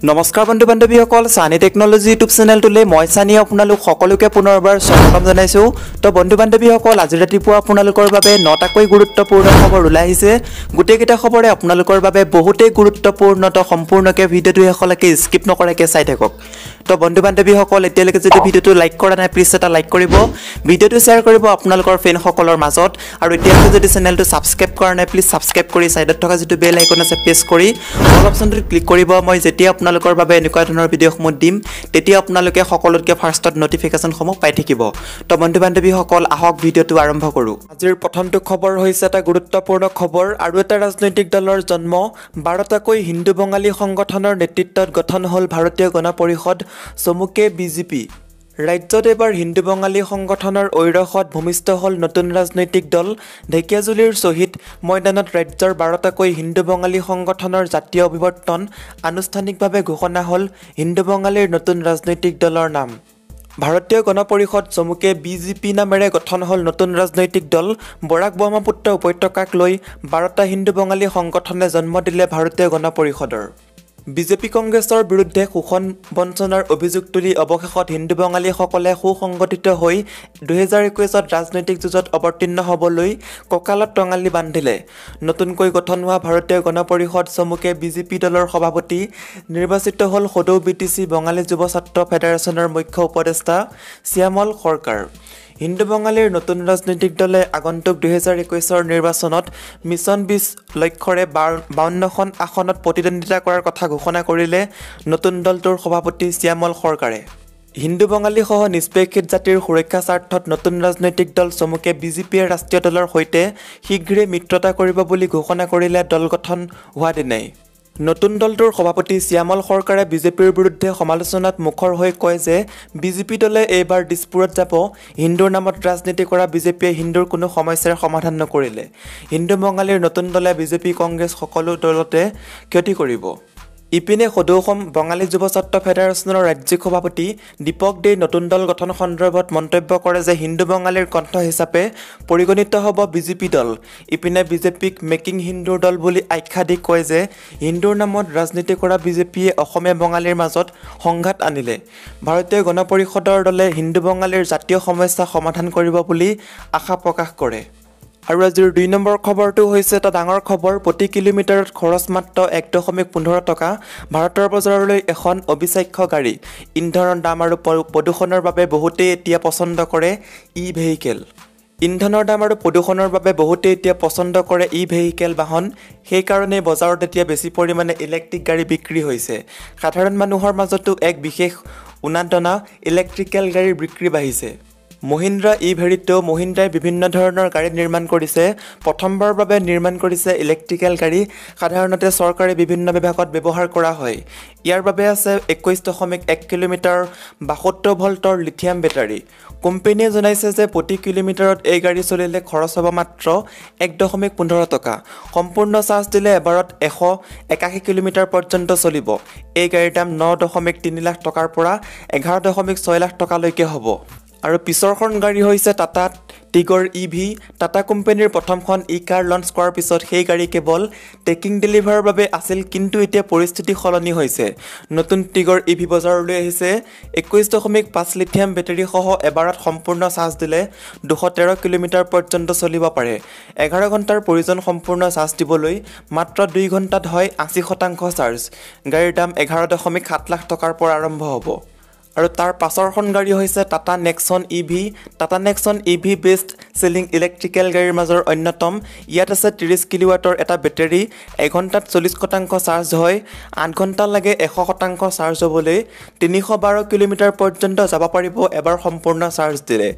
নমস্কাৰ বন্ধু বান্ধৱীসকল সানি টেকনলজি ইউটিউব চেনেলটোলৈ মই সানি আপোনালোক সকলোকে পুনৰবাৰ স্বাগতম জনাইছো। তো বন্ধু বান্ধৱীসকল আজি ৰাতিপুৱা আপোনালোকৰ বাবে নটাকৈ গুৰুত্বপূৰ্ণ খবৰ ওলাই আহিছে। গোটেইকেইটা খবৰে আপোনালোকৰ বাবে বহুতেই গুৰুত্বপূৰ্ণ। তো সম্পূৰ্ণকৈ ভিডিঅ'টো শেষলৈকে স্কিপ নকৰাকৈ চাই থাকক। তো বন্ধু বান্ধৱীসকল এতিয়ালৈকে যদি ভিডিঅ'টো লাইক কৰা নাই প্লিজ এটা লাইক কৰিব, ভিডিঅ'টো শ্বেয়াৰ কৰিব আপোনালোকৰ ফ্ৰেণ্ডসকলৰ মাজত, আৰু এতিয়ালৈকে যদি চেনেলটো ছাবস্ক্ৰাইব কৰা নাই প্লিজ ছাবস্ক্ৰাইব কৰি সাইডত থকা যিটো বেল আইকন আছে প্ৰেছ কৰি অল অপশ্যনটোত ক্লিক কৰিব। মই যেতিয়া আপোনালোকৰ বাবে এনেকুৱা ধৰণৰ ভিডিঅ'সমূহ দিম তেতিয়া আপোনালোকে সকলোতকৈ ফাৰ্ষ্টত নটিফিকেশ্যনসমূহ পাই থাকিব। তো বন্ধু বান্ধৱীসকল আহক ভিডিঅ'টো আৰম্ভ কৰোঁ। আজিৰ প্ৰথমটো খবৰ হৈছে এটা গুৰুত্বপূৰ্ণ খবৰ। আৰু এটা ৰাজনৈতিক দলৰ জন্ম, 12টাকৈ হিন্দু বঙালী সংগঠনৰ নেতৃত্বত গঠন হ'ল ভাৰতীয় গণ পৰিষদ, চমুকে বিজেপি। ৰাজ্যত এবাৰ হিন্দু বঙালী সংগঠনৰ ঐৰসত ভূমিষ্ঠ হ'ল নতুন ৰাজনৈতিক দল। ঢেকীয়াজুলিৰ শ্বহীদ ময়দানত ৰাজ্যৰ 12টাকৈ হিন্দু বঙালী সংগঠনৰ জাতীয় অভিৱৰ্তন আনুষ্ঠানিকভাৱে ঘোষণা হ'ল হিন্দু বঙালীৰ নতুন ৰাজনৈতিক দলৰ নাম। ভাৰতীয় গণ পৰিষদ চমুকে বিজেপি নামেৰে গঠন হ'ল নতুন ৰাজনৈতিক দল। বৰাক ব্ৰহ্মপুত্ৰ উপত্যকাক লৈ 12টা হিন্দু বঙালী সংগঠনে জন্ম দিলে ভাৰতীয় গণ পৰিষদৰ। বিজেপি কংগ্ৰেছৰ বিৰুদ্ধে শোষণ বঞ্চনাৰ অভিযোগ তুলি অৱশেষত হিন্দু বঙালীসকলে সুসংগঠিত হৈ 2021ত ৰাজনৈতিক যুঁজত অৱতীৰ্ণ হ'বলৈ কঁকালত টঙালি বান্ধিলে। নতুনকৈ গঠন হোৱা ভাৰতীয় গণ পৰিষদ চমুকে বিজেপি দলৰ সভাপতি নিৰ্বাচিত হ'ল সদৌ বিটিচি বঙালী যুৱ ছাত্ৰ ফেডাৰেশ্যনৰ মুখ্য উপদেষ্টা শ্যামল সৰকাৰ। হিন্দু বঙালীৰ নতুন ৰাজনৈতিক দলে আগন্তুক 2021ৰ নিৰ্বাচনত মিছন 20 লক্ষ্যৰে 52খন আসনত প্ৰতিদ্বন্দ্বিতা কৰাৰ কথা ঘোষণা কৰিলে নতুন দলটোৰ সভাপতি শ্যামল সৰকাৰে। হিন্দু বঙালীসহ নিষ্পেষিত জাতিৰ সুৰক্ষা স্বাৰ্থত নতুন ৰাজনৈতিক দল চমুকে বিজেপিয়ে ৰাষ্ট্ৰীয় দলৰ সৈতে শীঘ্ৰে মিত্ৰতা কৰিব বুলি ঘোষণা কৰিলে দল গঠন হোৱা দিনাই। নতুন দলটোৰ সভাপতি শ্যামল সৰকাৰে বিজেপিৰ বিৰুদ্ধে সমালোচনাত মুখৰ হৈ কয় যে বিজেপি দলে এইবাৰ দিছপুৰত যাব। হিন্দুৰ নামত ৰাজনীতি কৰা বিজেপিয়ে হিন্দুৰ কোনো সমস্যাৰ সমাধান নকৰিলে হিন্দু বঙালীৰ নতুন দলে বিজেপি কংগ্ৰেছ সকলো দলতে ক্ষতি কৰিব। ইপিনে সদৌ অসম বঙালী যুৱ ছাত্ৰ ফেডাৰেশ্যনৰ ৰাজ্যিক সভাপতি দীপক দেই নতুন দল গঠন সন্দৰ্ভত মন্তব্য কৰে যে হিন্দু বঙালীৰ কণ্ঠ হিচাপে পৰিগণিত হ'ব বিজেপি দল। ইপিনে বিজেপিক মেকিং হিন্দুৰ দল বুলি আখ্যা দি কয় যে হিন্দুৰ নামত ৰাজনীতি কৰা বিজেপিয়ে অসমীয়া বঙালীৰ মাজত সংঘাত আনিলে। ভাৰতীয় গণ পৰিষদৰ দলে হিন্দু বঙালীৰ জাতীয় সমস্যা সমাধান কৰিব বুলি আশা প্ৰকাশ কৰে। আৰু আজিৰ 2 নম্বৰ খবৰটো হৈছে এটা ডাঙৰ খবৰ। প্ৰতি কিলোমিটাৰত খৰচ মাত্ৰ 1.15 টকা। ভাৰতৰ বজাৰলৈ এখন অবিশ্বাস্য গাড়ী। ইন্ধনৰ দাম আৰু প্ৰদূষণৰ বাবে বহুতেই এতিয়া পচন্দ কৰে ই ভেহিকেল। ইন্ধনৰ দাম আৰু প্ৰদূষণৰ বাবে বহুতেই এতিয়া পচন্দ কৰে ই ভেহিকেল বাহন। সেইকাৰণে বজাৰত এতিয়া বেছি পৰিমাণে ইলেক্ট্ৰিক গাড়ী বিক্ৰী হৈছে। সাধাৰণ মানুহৰ মাজতো এক বিশেষ উন্মাদনা ইলেক্ট্ৰিকেল গাড়ীৰ বিক্ৰী বাঢ়িছে। মহিন্দ্ৰা ই ভেৰিটো মহিন্দ্ৰাই বিভিন্ন ধৰণৰ গাড়ী নিৰ্মাণ কৰিছে। প্ৰথমবাৰৰ বাবে নিৰ্মাণ কৰিছে ইলেক্ট্ৰিকেল গাড়ী। সাধাৰণতে চৰকাৰী বিভিন্ন বিভাগত ব্যৱহাৰ কৰা হয়। ইয়াৰ বাবে আছে 21.1 কিলোমিটাৰ 72 ভল্টৰ লিথিয়াম বেটাৰী। কোম্পানীয়ে জনাইছে যে প্ৰতি কিলোমিটাৰত এই গাড়ী চলিলে খৰচ হ'ব মাত্ৰ 1.15 টকা। সম্পূৰ্ণ চাৰ্জ দিলে এবাৰত 181 কিলোমিটাৰ পৰ্যন্ত চলিব। এই গাড়ীৰ দাম 9.3 লাখ টকাৰ পৰা 11.6 লাখ টকালৈকে হ'ব। আৰু পিছৰখন গাড়ী হৈছে টাটা টিগৰ EV। টাটা কোম্পানীৰ প্ৰথমখন ই-কাৰ লঞ্চ কৰাৰ পিছত সেই গাড়ী কেৱল টেকিং ডেলিভাৰৰ বাবে আছিল, কিন্তু এতিয়া পৰিস্থিতি সলনি হৈছে। নতুন টিগৰ EV বজাৰলৈ আহিছে। 21.5 লিথিয়াম বেটাৰীসহ এবাৰত সম্পূৰ্ণ চাৰ্জ দিলে 213 কিলোমিটাৰ পৰ্যন্ত চলিব পাৰে। 11 ঘণ্টাৰ প্ৰয়োজন সম্পূৰ্ণ চাৰ্জ দিবলৈ, মাত্ৰ 2 ঘণ্টাত হয় 80% চাৰ্জ। গাড়ীৰ দাম 11.7 লাখ টকাৰ পৰা আৰম্ভ হ'ব। আৰু তাৰ পাছৰখন গাড়ী হৈছে Tata Nexon EV। Tata Nexon EV best selling electrical গাড়ীৰ মাজৰ অন্যতম। ইয়াত আছে 30 কিলোৱাটৰ এটা বেটাৰী। 1 ঘণ্টাত 40% চাৰ্জ হয়। 8 ঘণ্টা লাগে 100% চাৰ্জ হ'বলৈ। 312 কিলোমিটাৰ পৰ্যন্ত যাব পাৰিব এবাৰ সম্পূৰ্ণ চাৰ্জ দিলে।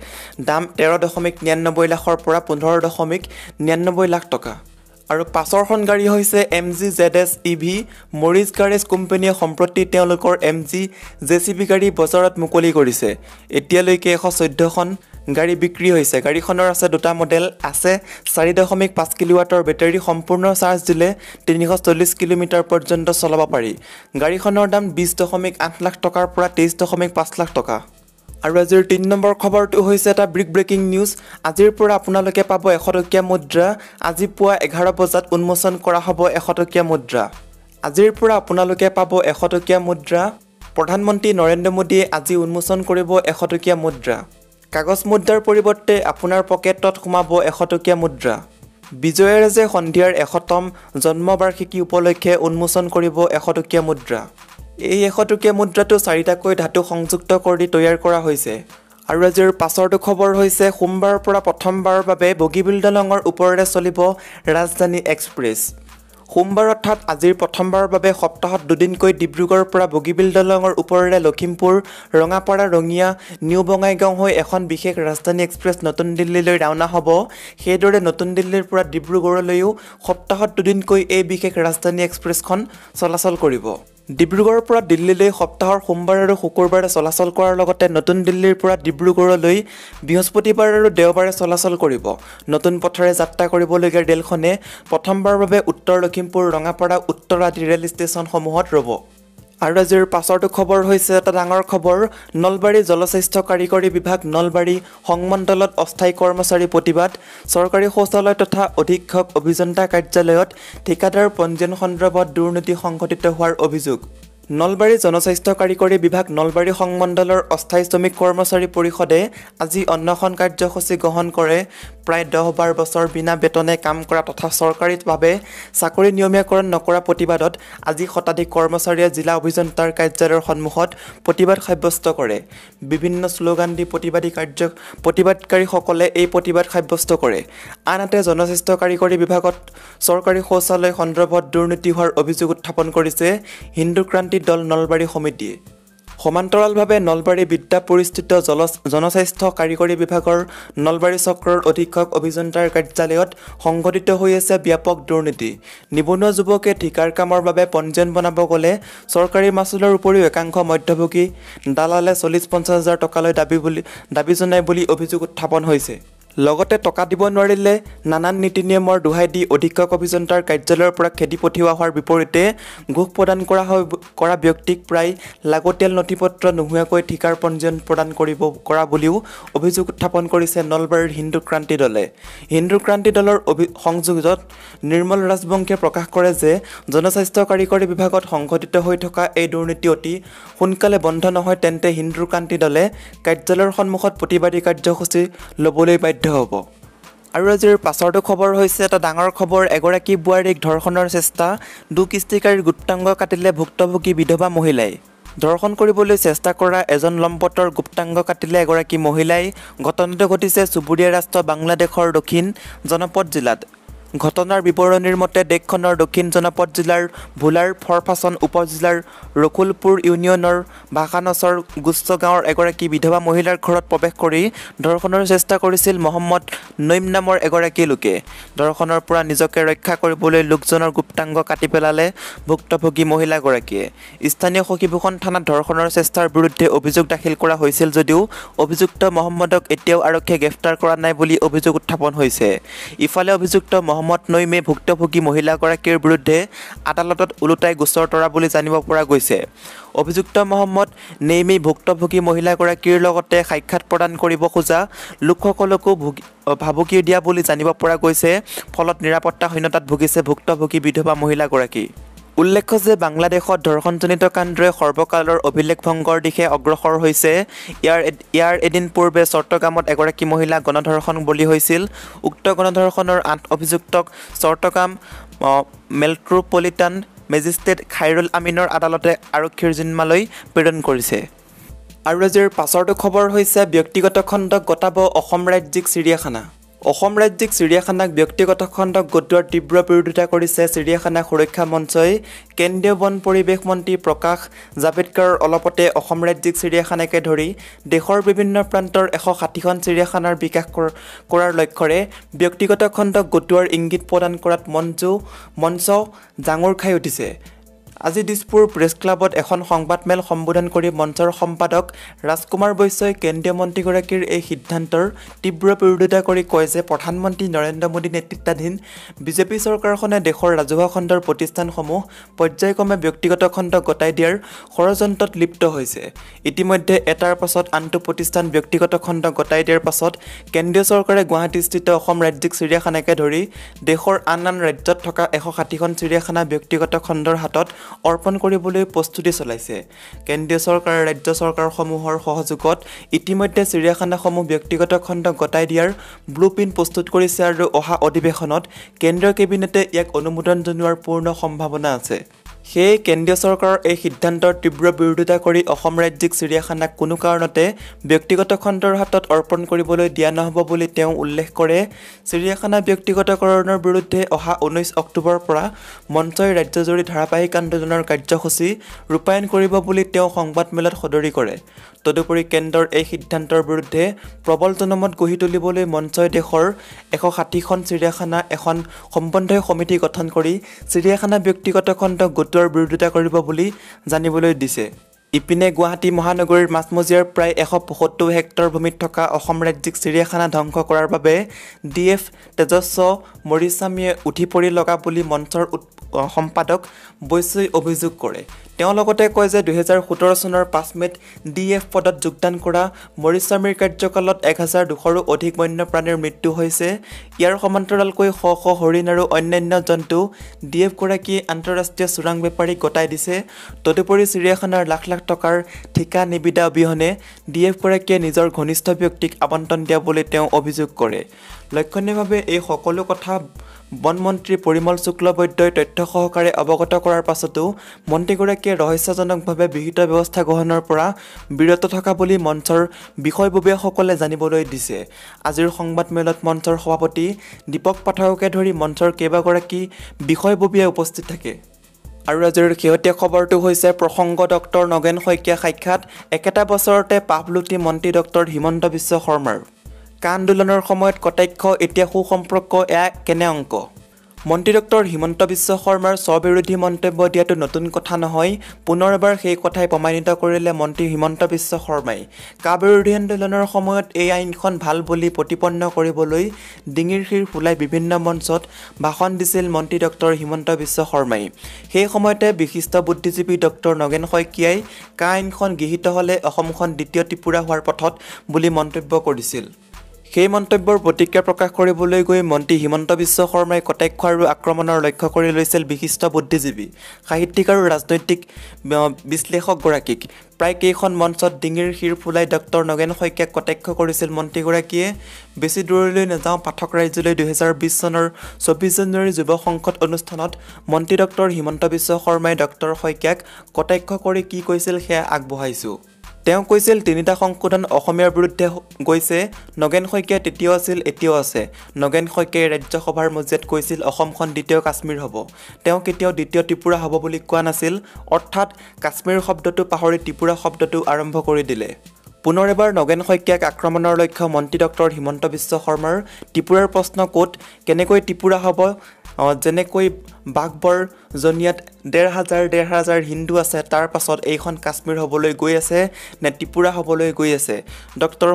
দাম 13.99 লাখৰ পৰা 15.99 লাখ টকা। আৰু পাছৰখন গাড়ী হৈছে MG ZS EV। মৰিছ গাৰেজ কোম্পানীয়ে সম্প্ৰতি তেওঁলোকৰ MG JCB গাড়ী বজাৰত মুকলি কৰিছে। এতিয়ালৈকে 114খন গাড়ী বিক্ৰী হৈছে। গাড়ীখনৰ আছে 2টা মডেল। আছে 4.5 কিলোৱাটৰ বেটাৰী। সম্পূৰ্ণ চাৰ্জ দিলে 340 কিলোমিটাৰ পৰ্যন্ত চলাব পাৰি। গাড়ীখনৰ দাম 20.8 লাখ টকাৰ পৰা 23.5 লাখ টকা। আৰু আজিৰ 3 নম্বৰ খবৰটো হৈছে এটা ব্ৰেকিং নিউজ। আজিৰ পৰা আপোনালোকে পাব 100 টকীয়া মুদ্ৰা। আজি পুৱা 11 বজাত উন্মোচন কৰা হ'ব 100 টকীয়া মুদ্ৰা। আজিৰ পৰা আপোনালোকে পাব 100 টকীয়া মুদ্ৰা প্ৰধানমন্ত্ৰী নৰেন্দ্ৰ মোদীয়ে আজি উন্মোচন কৰিব 100 টকীয়া মুদ্ৰা কাগজ মুদ্ৰাৰ পৰিৱৰ্তে আপোনাৰ পকেটত সোমাব 100 টকীয়া মুদ্ৰা বিজয়াৰাজে সন্ধিয়াৰ 100তম জন্মবাৰ্ষিকী উপলক্ষে উন্মোচন কৰিব 100 টকীয়া মুদ্ৰা এই 100 টকীয়া মুদ্ৰাটো 4টাকৈ ধাতু সংযুক্ত কৰি তৈয়াৰ কৰা হৈছে আৰু আজিৰ পাছৰটো খবৰ হৈছে সোমবাৰৰ পৰা প্ৰথমবাৰৰ বাবে বগীবিল দলঙৰ ওপৰেৰে চলিব ৰাজধানী এক্সপ্ৰেছ সোমবাৰ অৰ্থাৎ আজিৰ প্ৰথমবাৰৰ বাবে সপ্তাহত দুদিনকৈ ডিব্ৰুগড়ৰ পৰা বগীবিল দলঙৰ ওপৰেৰে লখিমপুৰ ৰঙাপাৰা ৰঙিয়া নিউ বঙাইগাঁও হৈ এখন বিশেষ ৰাজধানী এক্সপ্ৰেছ নতুন দিল্লীলৈ ৰাওনা হ'ব সেইদৰে নতুন দিল্লীৰ পৰা ডিব্ৰুগড়লৈও সপ্তাহত দুদিনকৈ এই বিশেষ ৰাজধানী এক্সপ্ৰেছখন চলাচল কৰিব ডিব্ৰুগড়ৰ পৰা দিল্লীলৈ সপ্তাহৰ সোমবাৰ আৰু শুকুৰবাৰে চলাচল কৰাৰ লগতে নতুন দিল্লীৰ পৰা ডিব্ৰুগড়লৈ বৃহস্পতিবাৰ আৰু দেওবাৰে চলাচল কৰিব নতুন পথৰে যাত্ৰা কৰিবলগীয়া ৰেলখনে প্ৰথমবাৰৰ বাবে উত্তৰ লখিমপুৰ ৰঙাপাৰা উত্তৰ আদি ৰেল ষ্টেচনসমূহত ৰ'ব আৰু আজিৰ পাছৰটো খবৰ হৈছে এটা ডাঙৰ খবৰ নলবাৰী জলস্বাস্থ্য কাৰিকৰী বিভাগ নলবাৰী সংমণ্ডলত অস্থায়ী কৰ্মচাৰী প্ৰতিবাদ চৰকাৰী শৌচালয় তথা অধীক্ষক অভিযন্তা কাৰ্যালয়ত ঠিকাদাৰ পঞ্জীয়ন সন্দৰ্ভত দুৰ্নীতি সংঘটিত হোৱাৰ অভিযোগ নলবাৰী জনস্বাস্থ্য কাৰিকৰী বিভাগ নলবাৰী সংমণ্ডলৰ অস্থায়ী শ্ৰমিক কৰ্মচাৰী পৰিষদে আজি অন্বেষণ কাৰ্যসূচী গ্ৰহণ কৰে প্ৰায় 10-12 বছৰ বিনা বেতনে কাম কৰা তথা চৰকাৰীভাৱে চাকৰি নিয়মীয়াকৰণ নকৰা প্ৰতিবাদত আজি শতাধিক কৰ্মচাৰীয়ে জিলা অভিযন্তাৰ কাৰ্যালয়ৰ সন্মুখত প্ৰতিবাদ সাব্যস্ত কৰে বিভিন্ন শ্লোগান দি প্ৰতিবাদকাৰীসকলে এই প্ৰতিবাদ সাব্যস্ত কৰে আনহাতে জনস্বাস্থ্য কাৰিকৰী বিভাগত চৰকাৰী শৌচালয় সন্দৰ্ভত দুৰ্নীতি হোৱাৰ অভিযোগ উত্থাপন কৰিছে হিন্দু ক্ৰান্তি দল নলবাৰী সমিতিয়ে সমান্তৰালভাৱে নলবাৰী বিদ্যা পৰিস্থিত জনস্বাস্থ্য কাৰিকৰী বিভাগৰ নলবাৰী চক্ৰৰ অধীক্ষক অভিযন্তাৰ কাৰ্যালয়ত সংঘটিত হৈ আছে ব্যাপক দুৰ্নীতি নিবনুৱা যুৱকে ঠিকাৰ কামৰ বাবে পঞ্জীয়ন বনাব গ'লে চৰকাৰী মাচুলৰ উপৰিও একাংশ মধ্যভোগী দালালে 40-50 হাজাৰ টকালৈ দাবী জনায় বুলি অভিযোগ উত্থাপন হৈছে লগতে টকা দিব নোৱাৰিলে নানান নীতি নিয়মৰ দোহাই দি অধীক্ষক অভিযন্তাৰ কাৰ্যালয়ৰ পৰা খেদি পঠিওৱা হোৱাৰ বিপৰীতে ঘোষ প্ৰদান কৰা ব্যক্তিক প্ৰায় লাগতিয়াল নথিপত্ৰ নোহোৱাকৈ ঠিকাৰ পঞ্জীয়ন প্ৰদান কৰা বুলিও অভিযোগ উত্থাপন কৰিছে নলবাৰীৰ হিন্দু ক্ৰান্তি দলে হিন্দু ক্ৰান্তি দলৰ সংযোজক নিৰ্মল ৰাজবংশীয়ে প্ৰকাশ কৰে যে জনস্বাস্থ্য কাৰিকৰী বিভাগত সংঘটিত হৈ থকা এই দুৰ্নীতি অতি সোনকালে বন্ধ নহয় তেন্তে হিন্দু ক্ৰান্তি দলে কাৰ্যালয়ৰ সন্মুখত প্ৰতিবাদী কাৰ্যসূচী ল'বলৈ বাধ্য হ'ব আৰু আজিৰ পাছৰটো খবৰ হৈছে এটা ডাঙৰ খবৰ এগৰাকী বোৱাৰীক ধৰ্ষণৰ চেষ্টা দুকিস্তিকাৰীৰ গুপ্তাংগ কাটিলে ভুক্তভোগী বিধৱা মহিলাই ধৰ্ষণ কৰিবলৈ চেষ্টা কৰা এজন লম্পটৰ গুপ্তাংগ কাটিলে এগৰাকী মহিলাই ঘটনাটো ঘটিছে চুবুৰীয়া ৰাষ্ট্ৰ বাংলাদেশৰ দক্ষিণ জনপদ জিলাত ঘটনাৰ বিৱৰণীৰ মতে দেশখনৰ দক্ষিণ জনপদ জিলাৰ ভোলাৰ ফৰফাচন উপজিলাৰ ৰকুলপুৰ ইউনিয়নৰ ভাষানচৰ গুচ্ছ গাঁৱৰ এগৰাকী বিধৱা মহিলাৰ ঘৰত প্ৰৱেশ কৰি ধৰ্ষণৰ চেষ্টা কৰিছিল মহম্মদ নঈম নামৰ এগৰাকী লোকে ধৰ্ষণৰ পৰা নিজকে ৰক্ষা কৰিবলৈ লোকজনৰ গুপ্তাংগ কাটি পেলালে ভুক্তভোগী মহিলাগৰাকীয়ে স্থানীয় সখীভূষণ থানাত ধৰ্ষণৰ চেষ্টাৰ বিৰুদ্ধে অভিযোগ দাখিল কৰা হৈছিল যদিও অভিযুক্ত মহম্মদক এতিয়াও আৰক্ষীয়ে গ্ৰেপ্তাৰ কৰা নাই বুলি অভিযোগ উত্থাপন হৈছে ইফালে অভিযুক্ত মহম্মদ নঈমে ভুক্তভোগী মহিলাগৰাকীৰ বিৰুদ্ধে আদালতত ওলোটাই গোচৰ তৰা বুলি জানিব পৰা গৈছে অভিযুক্ত মহম্মদ নঈমে ভুক্তভোগী মহিলাগৰাকীৰ লগতে সাক্ষাৎ প্ৰদান কৰিব খোজা লোকসকলকো ভাবুকি দিয়া বুলি জানিব পৰা গৈছে ফলত নিৰাপত্তাহীনতাত ভুগিছে ভুক্তভোগী বিধৱা মহিলাগৰাকী উল্লেখ্য যে বাংলাদেশত ধৰ্ষণজনিত কাণ্ডৰে সৰ্বকালৰ অভিলেখ ভংগৰ দিশে অগ্ৰসৰ হৈছে ইয়াৰ এদিন পূৰ্বে চট্টগ্ৰামত এগৰাকী মহিলা গণধৰ্ষণ বলি হৈছিল উক্ত গণধৰ্ষণৰ 8 অভিযুক্তক চট্টগ্ৰাম মেট্ৰপলিটান মেজিষ্ট্ৰেট খাইৰুল আমিনৰ আদালতে আৰক্ষীৰ জিম্মালৈ প্ৰেৰণ কৰিছে আৰু আজিৰ পাছৰটো খবৰ হৈছে ব্যক্তিগত খণ্ডক গতাব অসম ৰাজ্যিক চিৰিয়াখানা অসম ৰাজ্যিক চিৰিয়াখানাক ব্যক্তিগত খণ্ডক গতোৱাৰ তীব্ৰ বিৰোধিতা কৰিছে চিৰিয়াখানা সুৰক্ষা মঞ্চই কেন্দ্ৰীয় বন পৰিৱেশ মন্ত্ৰী প্ৰকাশ জাভেদকাৰৰ অলপতে অসম ৰাজ্যিক চিৰিয়াখানাকে ধৰি দেশৰ বিভিন্ন প্ৰান্তৰ 160খন চিৰিয়াখানাৰ বিকাশ কৰাৰ লক্ষ্যৰে ব্যক্তিগত খণ্ডক গতোৱাৰ ইংগিত প্ৰদান কৰাত মঞ্চ জাঙুৰ খাই উঠিছে আজি দিছপুৰ প্ৰেছ ক্লাবত এখন সংবাদমেল সম্বোধন কৰি মঞ্চৰ সম্পাদক ৰাজকুমাৰ বৈশ্যই কেন্দ্ৰীয় মন্ত্ৰীগৰাকীৰ এই সিদ্ধান্তৰ তীব্ৰ বিৰোধিতা কৰি কয় যে প্ৰধানমন্ত্ৰী নৰেন্দ্ৰ মোদী নেতৃত্বাধীন বিজেপি চৰকাৰখনে দেশৰ ৰাজহুৱা খণ্ডৰ প্ৰতিষ্ঠানসমূহ পৰ্যায়ক্ৰমে ব্যক্তিগত খণ্ড গতাই দিয়াৰ ষড়যন্ত্ৰত লিপ্ত হৈছে। ইতিমধ্যে এটাৰ পাছত আনটো প্ৰতিষ্ঠান ব্যক্তিগত খণ্ড গতাই দিয়াৰ পাছত কেন্দ্ৰীয় চৰকাৰে গুৱাহাটীস্থিত অসম ৰাজ্যিক চিৰিয়াখানাকে ধৰি দেশৰ আন আন ৰাজ্যত থকা 160খন চিৰিয়াখানা ব্যক্তিগত খণ্ডৰ হাতত অৰ্পণ কৰিবলৈ প্ৰস্তুতি চলাইছে। কেন্দ্ৰীয় চৰকাৰ ৰাজ্য চৰকাৰসমূহৰ সহযোগত ইতিমধ্যে চিৰিয়াখানাসমূহ ব্যক্তিগত খণ্ড গতাই দিয়াৰ ব্লুপ্ৰিণ্ট প্ৰস্তুত কৰিছে আৰু অহা অধিৱেশনত কেন্দ্ৰীয় কেবিনেটে ইয়াক অনুমোদন জনোৱাৰ পূৰ্ণ সম্ভাৱনা আছে। সেয়ে কেন্দ্ৰীয় চৰকাৰৰ এই সিদ্ধান্তৰ তীব্ৰ বিৰোধিতা কৰি অসম ৰাজ্যিক চিৰিয়াখানাক কোনো কাৰণতে ব্যক্তিগত খণ্ডৰ হাতত অৰ্পণ কৰিবলৈ দিয়া নহ'ব বুলি তেওঁ উল্লেখ কৰে। চিৰিয়াখানা ব্যক্তিগতকৰণৰ বিৰুদ্ধে অহা 19 অক্টোবৰৰ পৰা মঞ্চই ৰাজ্যজুৰি ধাৰাবাহিক আন্দোলনৰ কাৰ্যসূচী ৰূপায়ণ কৰিব বুলি তেওঁ সংবাদমেলত সদৰি কৰে। তদুপৰি কেন্দ্ৰৰ এই সিদ্ধান্তৰ বিৰুদ্ধে প্ৰবল জনমত গঢ়ি তুলিবলৈ মঞ্চই দেশৰ 160খন চিৰিয়াখানা এখন সমন্বয় সমিতি গঠন কৰি চিৰিয়াখানা ব্যক্তিগত খণ্ড গোটোৱাৰ বিৰোধিতা কৰিব বুলি জানিবলৈ দিছে। ইপিনে গুৱাহাটী মহানগৰীৰ মাজমজিয়াৰ প্ৰায় 175 হেক্টৰ ভূমিত থকা অসম ৰাজ্যিক চিৰিয়াখানা ধ্বংস কৰাৰ বাবে DF তেজস্ব মৰিস্বামীয়ে উঠি পৰি লগা বুলি মঞ্চৰ সম্পাদক বৈশ্যই অভিযোগ কৰে। তেওঁ লগতে কয় যে 2017 চনৰ 5 মেত DF পদত যোগদান কৰা মৰিস্বামীৰ কাৰ্যকালত 1200ৰো অধিক বন্যপ্ৰাণীৰ মৃত্যু হৈছে। ইয়াৰ সমান্তৰালকৈ শ শ হৰিণ আৰু অন্যান্য জন্তু DF গৰাকীয়ে আন্তঃৰাষ্ট্ৰীয় চোৰাং বেপাৰীক গতাই দিছে। তদুপৰি চিৰিয়াখানাৰ লাখ লাখ টকাৰ ঠিকা নিবিদা অবিহনে DF গৰাকীয়ে নিজৰ ঘনিষ্ঠ ব্যক্তিক আবণ্টন দিয়া বুলি তেওঁ অভিযোগ কৰে। লক্ষণীয়ভাৱে এই সকলো কথা বন মন্ত্ৰী পৰিমল শুক্লবৈদ্যই তথ্য সহকাৰে অৱগত কৰাৰ পাছতো মন্ত্ৰীগৰাকীয়ে ৰহস্যজনকভাৱে বিহিত ব্যৱস্থা গ্ৰহণৰ পৰা বিৰত থকা বুলি মঞ্চৰ বিষয়ববীয়াসকলে জানিবলৈ দিছে। আজিৰ সংবাদমেলত মঞ্চৰ সভাপতি দীপক পাঠককে ধৰি মঞ্চৰ কেইবাগৰাকী বিষয়ববীয়া উপস্থিত থাকে। আৰু আজিৰ শেহতীয়া খবৰটো হৈছে প্ৰসংগ ডক্টৰ নগেন শইকীয়া সাক্ষাৎ একেটা বছৰতে পাভলুটি মন্ত্ৰী ডক্টৰ হিমন্ত বিশ্ব শৰ্মাৰ। কা আন্দোলনৰ সময়ত কটাক্ষ এতিয়া সুসম্পৰ্ক এয়া কেনে অংক? মন্ত্ৰী ডক্টৰ হিমন্ত বিশ্ব শৰ্মাৰ স্ববিৰোধী মন্তব্য দিয়াটো নতুন কথা নহয়। পুনৰ এবাৰ সেই কথাই প্ৰমাণিত কৰিলে মন্ত্ৰী হিমন্ত বিশ্ব শৰ্মাই। কা বিৰোধী আন্দোলনৰ সময়ত এই আইনখন ভাল বুলি প্ৰতিপন্ন কৰিবলৈ ডিঙিৰ শিৰ ফুলাই বিভিন্ন মঞ্চত ভাষণ দিছিল মন্ত্ৰী ডক্টৰ হিমন্ত বিশ্ব শৰ্মাই। সেই সময়তে বিশিষ্ট বুদ্ধিজীৱী ডক্টৰ নগেন শইকীয়াই কা আইনখন গৃহীত হ'লে অসমখন দ্বিতীয় ত্ৰিপুৰা হোৱাৰ পথত বুলি মন্তব্য কৰিছিল। সেই মন্তব্যৰ প্ৰতিক্ৰিয়া প্ৰকাশ কৰিবলৈ গৈ মন্ত্ৰী হিমন্ত বিশ্ব শৰ্মাই কটাক্ষ আৰু আক্ৰমণৰ লক্ষ্য কৰি লৈছিল বিশিষ্ট বুদ্ধিজীৱী সাহিত্যিক আৰু ৰাজনৈতিক বিশ্লেষকগৰাকীক। প্ৰায় কেইখন মঞ্চত ডিঙিৰ শিৰ ফুলাই ডক্টৰ নগেন শইকীয়াক কটাক্ষ কৰিছিল মন্ত্ৰীগৰাকীয়ে। বেছি দূৰলৈ নাযাওঁ, পাঠক ৰাজ্যলৈ 2020 চনৰ 24 জানুৱাৰী যুৱ সংসদ অনুষ্ঠানত মন্ত্ৰী ডক্টৰ হিমন্ত বিশ্ব শৰ্মাই ডক্টৰ শইকীয়াক কটাক্ষ কৰি কি কৈছিল সেয়া আগবঢ়াইছোঁ। তেওঁ কৈছিল 3টা সংশোধন অসমীয়াৰ বিৰুদ্ধে গৈছে। নগেন শইকীয়া তেতিয়াও আছিল, এতিয়াও আছে। নগেন শইকীয়াই ৰাজ্যসভাৰ মজিয়াত কৈছিল অসমখন দ্বিতীয় কাশ্মীৰ হ'ব। তেওঁ কেতিয়াও দ্বিতীয় ত্ৰিপুৰা হ'ব বুলি কোৱা নাছিল। অৰ্থাৎ কাশ্মীৰ শব্দটো পাহৰি ত্ৰিপুৰা শব্দটো আৰম্ভ কৰি দিলে। পুনৰ এবাৰ নগেন শইকীয়াক আক্ৰমণৰ লক্ষ্য মন্ত্ৰী ডক্টৰ হিমন্ত বিশ্ব শৰ্মাৰ। ত্ৰিপুৰাৰ প্ৰশ্ন ক'ত, কেনেকৈ ত্ৰিপুৰা হ'ব? যেনেকৈ বাঘবৰ জনিয়াত 1,500 হিন্দু আছে, তাৰ পাছত এইখন কাশ্মীৰ হ'বলৈ গৈ আছে নে ত্ৰিপুৰা হ'বলৈ গৈ আছে? ডক্টৰ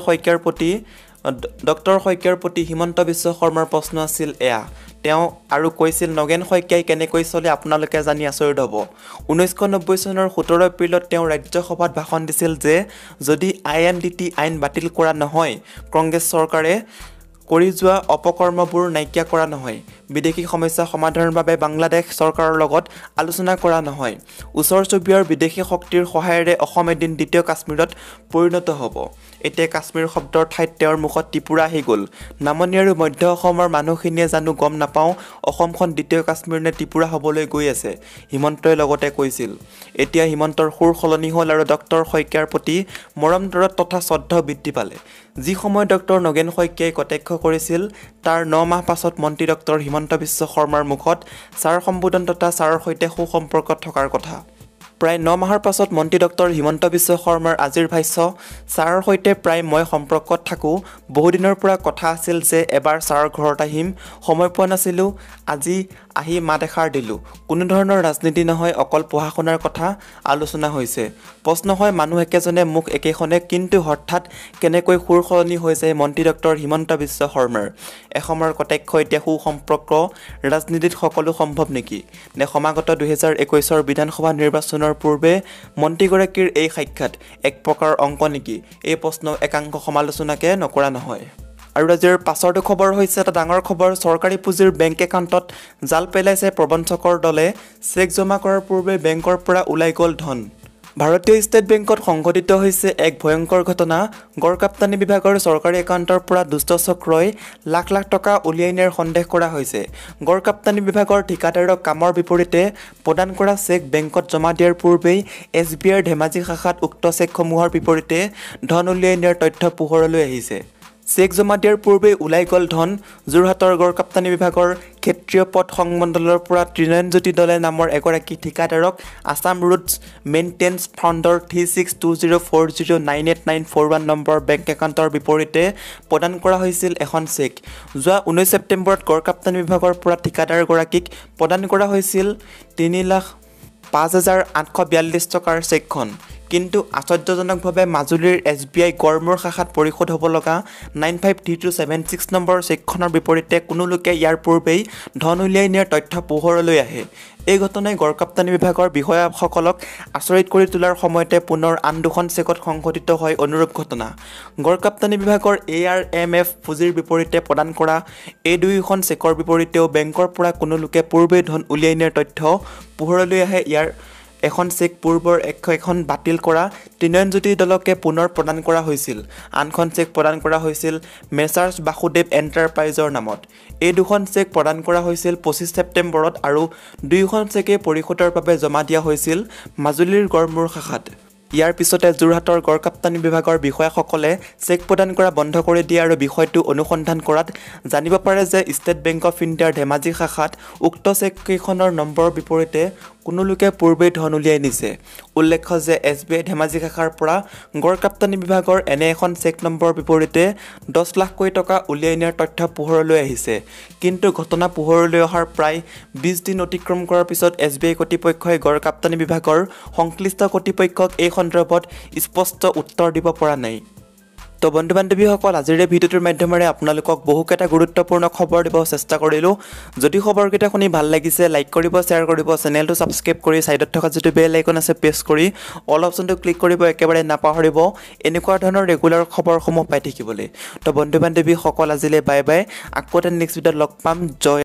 শইকীয়াৰ প্ৰতি হিমন্ত বিশ্ব শৰ্মাৰ প্ৰশ্ন আছিল এয়া। তেওঁ আৰু কৈছিল নগেন শইকীয়াই কেনেকৈ চলে আপোনালোকে জানি আচৰিত হ'ব। 1990 চনৰ 17 এপ্ৰিলত তেওঁ ৰাজ্যসভাত ভাষণ দিছিল যে যদি INDT আইন বাতিল কৰা নহয়, কংগ্ৰেছ চৰকাৰে কৰি যোৱা অপকৰ্মবোৰ নাইকিয়া কৰা নহয়, বিদেশী সমস্যা সমাধানৰ বাবে বাংলাদেশ চৰকাৰৰ লগত আলোচনা কৰা নহয়, ওচৰ চুবুৰীয়াৰ বিদেশী শক্তিৰ সহায়েৰে অসম এদিন দ্বিতীয় কাশ্মীৰত পৰিণত হ'ব। এতিয়া কাশ্মীৰ শব্দৰ ঠাইত তেওঁৰ মুখত ত্ৰিপুৰা আহি গ'ল। নামনি আৰু মধ্য অসমৰ মানুহখিনিয়ে জানো গম নাপাওঁ অসমখন দ্বিতীয় কাশ্মীৰ নে ত্ৰিপুৰা হ'বলৈ গৈ আছে, হিমন্তই লগতে কৈছিল। এতিয়া হিমন্তৰ সুৰ সলনি হ'ল আৰু ডক্টৰ শইকীয়াৰ প্ৰতি মৰম দৰদ তথা শ্ৰদ্ধাও বৃদ্ধি পালে। যি সময়ত ডক্টৰ নগেন শইকীয়াই কটাক্ষ কৰিছিল তাৰ 9 মাহ পাছত মন্ত্ৰী ডক্টৰ হিমন্ত বিশ্ব শৰ্মাৰ মুখত ছাৰ সম্বোধন তথা ছাৰৰ সৈতে সুসম্পৰ্কত থকাৰ কথা। প্ৰায় 9 মাহৰ পাছত মন্ত্ৰী ডক্টৰ হিমন্ত বিশ্ব শৰ্মাৰ আজিৰ ভাষ্য, ছাৰৰ সৈতে প্ৰায় মই সম্পৰ্কত থাকোঁ। বহুদিনৰ পৰা কথা আছিল যে এবাৰ ছাৰৰ ঘৰত আহিম, সময় পোৱা নাছিলোঁ। আজি আহি মাত এষাৰ দিলোঁ। কোনো ধৰণৰ ৰাজনীতি নহয়, অকল পঢ়া শুনাৰ কথা আলোচনা হৈছে। প্ৰশ্ন হয় মানুহ একেজনে মুখ একেখনে, কিন্তু হঠাৎ কেনেকৈ সুৰ সলনি হৈ যায় মন্ত্ৰী ডক্টৰ হিমন্ত বিশ্ব শৰ্মাৰ। এসময়ৰ কটাক্ষ এতিয়া সুসম্পৰ্ক ৰাজনীতিত সকলো সম্ভৱ নেকি? নে সমাগত 2021 বিধানসভা নিৰ্বাচনৰ পূৰ্বে মন্ত্ৰীগৰাকীৰ এই সাক্ষাৎ এক প্ৰকাৰৰ অংক নেকি? এই প্ৰশ্ন একাংশ সমালোচনাকে নকৰা নহয়। আৰু আজিৰ পাছৰটো খবৰ হৈছে এটা ডাঙৰ খবৰ। চৰকাৰী পুঁজিৰ বেংক একাউণ্টত জাল পেলাইছে প্ৰবঞ্চকৰ দলে। চেক জমা কৰাৰ পূৰ্বে বেংকৰ পৰা ওলাই গ'ল ধন। ভাৰতীয় ষ্টেট বেংকত সংঘটিত হৈছে এক ভয়ংকৰ ঘটনা। গড়কাপ্তানি বিভাগৰ চৰকাৰী একাউণ্টৰ পৰা দুষ্ট চক্ৰই লাখ লাখ টকা উলিয়াই নিয়াৰ সন্দেহ কৰা হৈছে। গড়কাপ্তানি বিভাগৰ ঠিকাদাৰক কামৰ বিপৰীতে প্ৰদান কৰা চেক বেংকত জমা দিয়াৰ পূৰ্বেই SBIৰ ধেমাজি শাখাত উক্ত চেকসমূহৰ বিপৰীতে ধন উলিয়াই নিয়াৰ তথ্য পোহৰলৈ আহিছে। চেক জমা দিয়াৰ পূৰ্বেই ওলাই গ'ল ধন। যোৰহাটৰ গড়কাপ্তানি বিভাগৰ ক্ষেত্ৰীয় পথ সংমণ্ডলৰ পৰা ত্ৰিনয়নজ্যোতি দলে নামৰ এগৰাকী ঠিকাদাৰক আছাম ৰোডছ মেইনটেনেন্স ফাণ্ডৰ 362040989141 নম্বৰৰ বেংক একাউণ্টৰ বিপৰীতে প্ৰদান কৰা হৈছিল এখন চেক। যোৱা 19 ছেপ্টেম্বৰত গড়কাপ্তানি বিভাগৰ পৰা ঠিকাদাৰগৰাকীক প্ৰদান কৰা হৈছিল 3,05,842 টকাৰ চেকখন। কিন্তু আশ্চৰ্যজনকভাৱে মাজুলীৰ SBI গড়মূৰ শাখাত পৰিশোধ হ'ব লগা 953276 নম্বৰৰ চেকখনৰ বিপৰীতে কোনো লোকে ইয়াৰ পূৰ্বেই ধন উলিয়াই নিয়াৰ তথ্য পোহৰলৈ আহে। এই ঘটনাই গড়কাপ্তানি বিভাগৰ বিষয়াসকলক আচৰিত কৰি তোলাৰ সময়তে পুনৰ আন দুখন চেকত সংঘটিত হয় অনুৰূপ ঘটনা। গড়কাপ্তানি বিভাগৰ ARMF পুঁজিৰ বিপৰীতে প্ৰদান কৰা এই দুয়োখন চেকৰ বিপৰীতেও বেংকৰ পৰা কোনো লোকে পূৰ্বেই ধন উলিয়াই নিয়াৰ তথ্য পোহৰলৈ আহে। ইয়াৰ এখন চেক পূৰ্বৰ এখন বাতিল কৰা ত্ৰিনয়নজ্যোতি দলকে পুনৰ প্ৰদান কৰা হৈছিল। আনখন চেক প্ৰদান কৰা হৈছিল মেছাৰ্ছ বাসুদেৱ এণ্টাৰপ্ৰাইজৰ নামত। এই দুখন চেক প্ৰদান কৰা হৈছিল 25 ছেপ্টেম্বৰত আৰু দুয়োখন চেকে পৰিশোধৰ বাবে জমা দিয়া হৈছিল মাজুলীৰ গড়মূৰ শাখাত। ইয়াৰ পিছতে যোৰহাটৰ গড়কাপ্তানি বিভাগৰ বিষয়াসকলে চেক প্ৰদান কৰা বন্ধ কৰি দিয়ে আৰু বিষয়টো অনুসন্ধান কৰাত জানিব পাৰে যে ষ্টেট বেংক অফ ইণ্ডিয়াৰ ধেমাজি শাখাত উক্ত চেককেইখনৰ নম্বৰৰ বিপৰীতে কোনো লোকে পূৰ্বেই ধন উলিয়াই নিছে। উল্লেখ্য যে SBI ধেমাজি শাখাৰ পৰা গড়কাপ্তানি বিভাগৰ এনে এখন চেক নম্বৰৰ বিপৰীতে 10 লাখকৈ টকা উলিয়াই নিয়াৰ তথ্য পোহৰলৈ আহিছে। কিন্তু ঘটনা পোহৰলৈ অহাৰ প্ৰায় 20 দিন অতিক্ৰম কৰাৰ পিছত SBI কৰ্তৃপক্ষই গড়কাপ্তানি বিভাগৰ সংশ্লিষ্ট কৰ্তৃপক্ষক এই সন্দৰ্ভত স্পষ্ট উত্তৰ দিব পৰা নাই। তো বন্ধু বান্ধৱীসকল, আজিৰ এই ভিডিঅ'টোৰ মাধ্যমেৰে আপোনালোকক বহুকেইটা গুৰুত্বপূৰ্ণ খবৰ দিব চেষ্টা কৰিলোঁ। যদি খবৰকেইটা শুনি ভাল লাগিছে লাইক কৰিব, শ্বেয়াৰ কৰিব, চেনেলটো ছাবস্ক্ৰাইব কৰি ছাইডত থকা যিটো বেল আইকন আছে প্ৰেছ কৰি অল অপশ্যনটো ক্লিক কৰিব একেবাৰে নাপাহৰিব এনেকুৱা ধৰণৰ ৰেগুলাৰ খবৰসমূহ পাই থাকিবলৈ। তো বন্ধু বান্ধৱীসকল, আজিলৈ বাই বাই। আকৌ এটা নেক্সট ভিডিঅ'ত লগ পাম। জয়